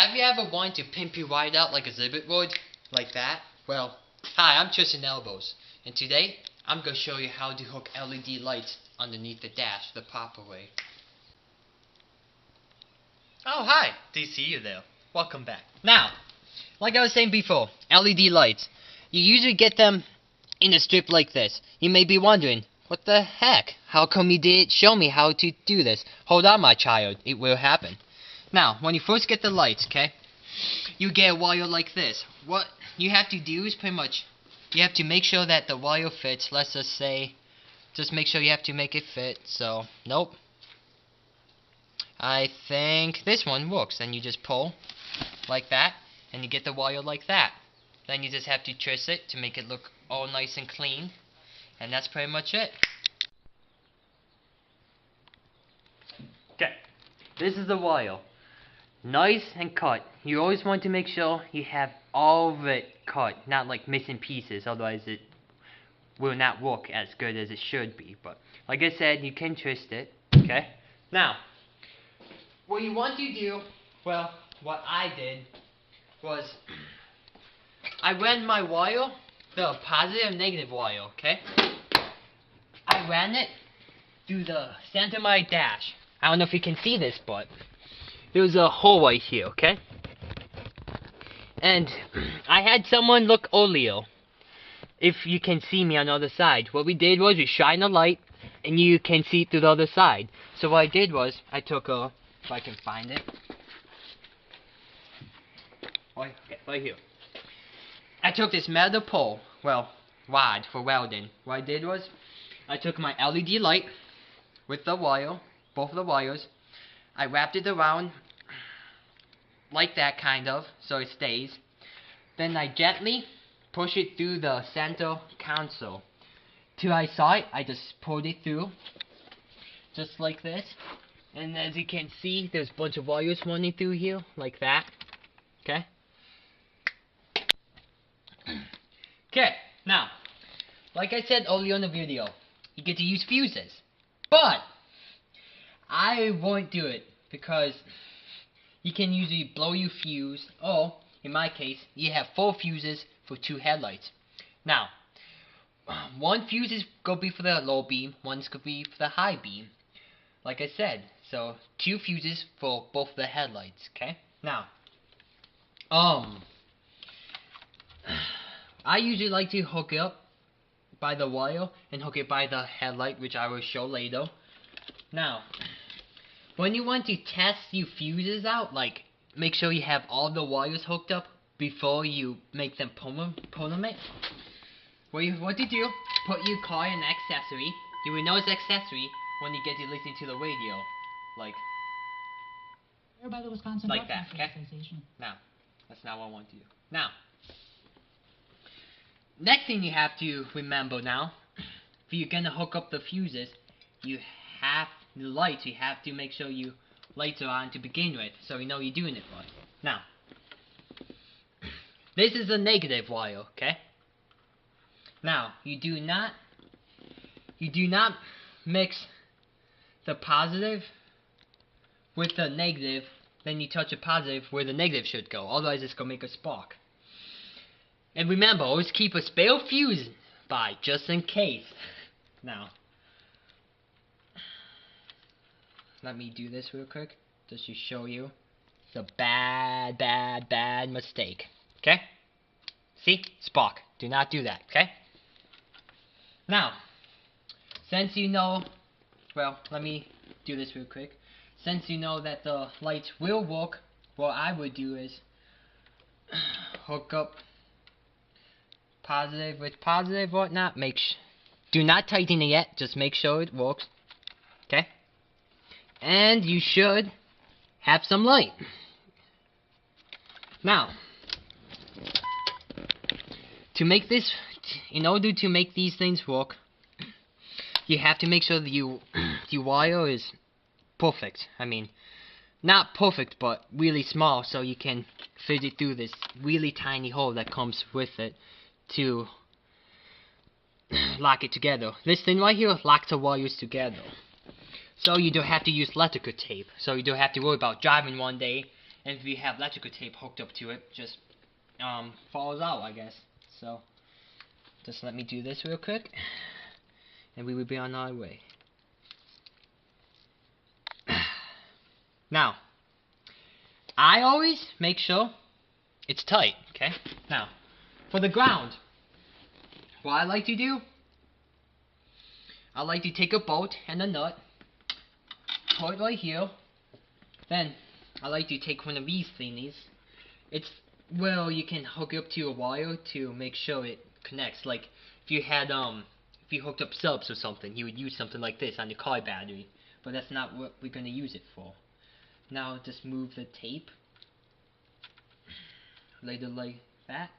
Have you ever wanted to pimp your ride out like a Zibit would? Like that? Well, hi, I'm Tristan Elbows, and today I'm going to show you how to hook LED lights underneath the dash the proper way. Oh, hi! Do see you there. Welcome back. Now, like I was saying before, LED lights. You usually get them in a strip like this. You may be wondering, what the heck? How come you didn't show me how to do this? Hold on, my child. It will happen. Now, when you first get the lights, okay, you get a wire like this. What you have to do is pretty much, you have to make sure that the wire fits. Let's just say, just make sure you have to make it fit. So, nope. I think this one works. Then you just pull like that, and you get the wire like that. Then you just have to twist it to make it look all nice and clean. And that's pretty much it. Okay, this is the wire. Nice and cut. You always want to make sure you have all of it cut, not like missing pieces, otherwise it will not work as good as it should be. But like I said, you can twist it. Okay? Now, what you want to do, well, what I did was I ran my wire, the positive and negative wire, okay? I ran it through the center of my dash. I don't know if you can see this, but there's a hole right here, okay? And I had someone look earlier, if you can see me on the other side. What we did was we shine a light, and you can see through the other side. So what I did was, I took a, if I can find it. Okay, right here. I took this metal pole, well, rod for welding. What I did was, I took my LED light with the wire, both of the wires. I wrapped it around like that, kind of, so it stays. Then I gently push it through the center console. Till I saw it, I just pulled it through, just like this. And as you can see, there's a bunch of wires running through here, like that. Okay? Okay, now, like I said earlier in the video, you get to use fuses. But I won't do it because you can usually blow your fuse, or in my case, you have 4 fuses for 2 headlights. Now, one fuse is gonna be for the low beam, one's gonna be for the high beam. Like I said, so 2 fuses for both the headlights. Okay. Now, I usually like to hook it up by the wire and hook it by the headlight, which I will show later. Now, when you want to test your fuses out, like, make sure you have all the wires hooked up before you make them permanent. What you want to do, put your car in accessory. You will know it's accessory when you get to listen to the radio. Like by the Wisconsin like that, okay? Association. Now, that's not what I want to do. Now, next thing you have to remember now, if you're gonna hook up the fuses, you have the lights. You have to make sure you lights are on to begin with, so you know you're doing it right. Now, this is a negative wire, okay? Now, you do not mix the positive with the negative, then you touch a positive where the negative should go, otherwise it's gonna make a spark. And remember, always keep a spare fuse by, just in case. Now, let me do this real quick, just to show you the bad mistake. Okay? See? Spark. Do not do that, okay? Now, since you know, well, let me do this real quick. Since you know that the lights will work, what I would do is hook up positive with positive, whatnot. Do not tighten it yet, just make sure it works. Okay? And you should have some light. Now, to make this, in order to make these things work, you have to make sure that your wire is perfect. I mean, not perfect, but really small, so you can fit it through this really tiny hole that comes with it to lock it together. This thing right here locks the wires together. So you don't have to use electrical tape. So you don't have to worry about driving one day and if you have electrical tape hooked up to it, just falls out, I guess. So just let me do this real quick, and we will be on our way. Now, I always make sure it's tight, okay? Now, for the ground, what I like to do, I like to take a bolt and a nut, put it right here. Then, I like to take one of these thingies. It's, well, you can hook it up to a wire to make sure it connects. Like, if you had, if you hooked up subs or something, you would use something like this on your car battery. But that's not what we're going to use it for. Now, just move the tape. Lay it like that.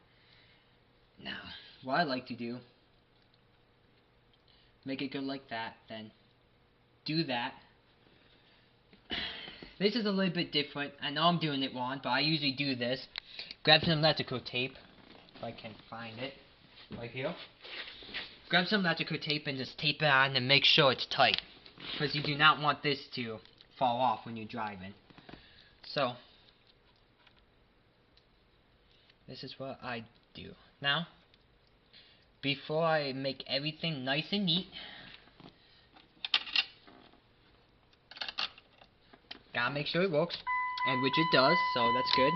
Now, what I like to do, make it go like that, then do that. This is a little bit different. I know I'm doing it wrong, but I usually do this. Grab some electrical tape, if I can find it, right here. Grab some electrical tape and just tape it on and make sure it's tight, because you do not want this to fall off when you're driving. So, this is what I do. Now, before I make everything nice and neat, gotta make sure it works, and which it does, so that's good.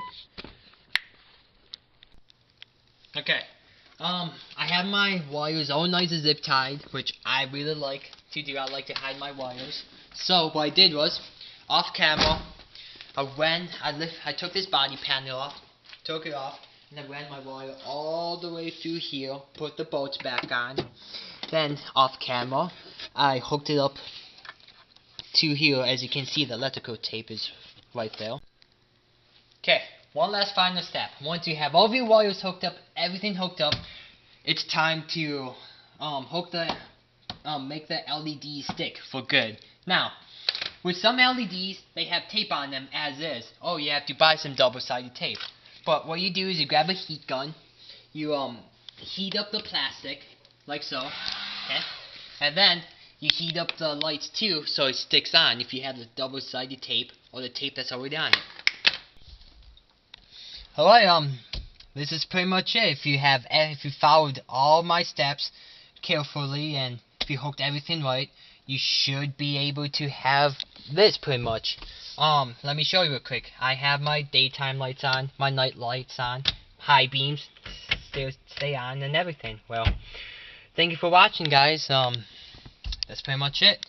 Okay, I have my wires all nice and zip tied, which I really like to do. I like to hide my wires. So what I did was, off camera, I took this body panel off, took it off, and I ran my wire all the way through here, put the bolts back on. Then, off camera, I hooked it up to here. As you can see, the electrical tape is right there. Okay, one last final step. Once you have all of your wires hooked up, everything hooked up, it's time to make the LED stick for good. Now, with some LEDs, they have tape on them as is. Oh, you have to buy some double-sided tape. But what you do is you grab a heat gun, you heat up the plastic, like so, okay? And then you heat up the lights too, so it sticks on if you have the double-sided tape or the tape that's already on it. Alright, this is pretty much it. If you followed all my steps carefully and if you hooked everything right, you should be able to have this pretty much. Let me show you real quick. I have my daytime lights on, my night lights on, high beams stay on and everything. Well, thank you for watching, guys. That's pretty much it.